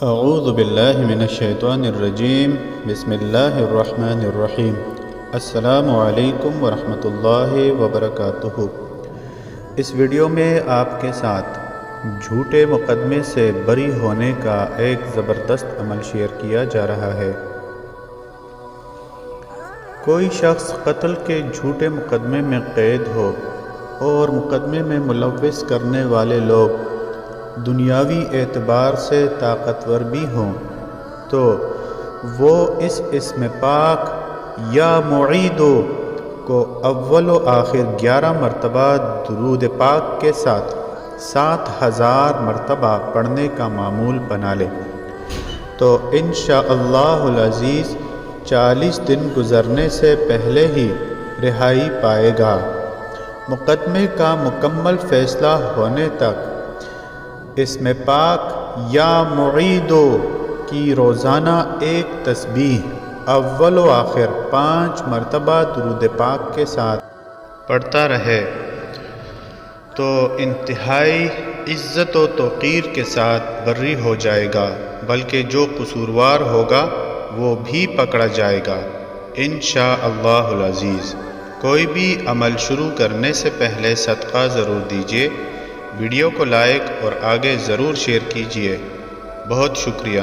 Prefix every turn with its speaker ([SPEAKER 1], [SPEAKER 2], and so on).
[SPEAKER 1] اعوذ باللہ من الشیطان الرجیم بسم اللہ الرحمن الرحیم السلام علیکم ورحمۃ اللہ وبرکاتہ۔ اس ویڈیو میں آپ کے ساتھ جھوٹے مقدمے سے بری ہونے کا ایک زبردست عمل شیئر کیا جا رہا ہے۔ کوئی شخص قتل کے جھوٹے مقدمے میں قید ہو اور مقدمے میں ملوث کرنے والے لوگ دنیاوی اعتبار سے طاقتور بھی ہوں تو وہ اس اسم پاک یا معیدو کو اول و آخر 11 مرتبہ درود پاک کے ساتھ 7000 مرتبہ پڑھنے کا معمول بنا لے تو انشاءاللہ العزیز 40 دن گزرنے سے پہلے ہی رہائی پائے گا۔ مقدمے کا مکمل فیصلہ ہونے تک اسم پاک یا معیدو کی روزانہ ایک تسبیح اول و آخر 5 مرتبہ درود پاک کے ساتھ پڑھتا رہے تو انتہائی عزت و توقیر کے ساتھ بری ہو جائے گا، بلکہ جو قصوروار ہوگا وہ بھی پکڑا جائے گا انشاءاللہ العزیز۔ کوئی بھی عمل شروع کرنے سے پہلے صدقہ ضرور دیجیے، ویڈیو کو لائک اور آگے ضرور شیئر کیجیے۔ بہت شکریہ۔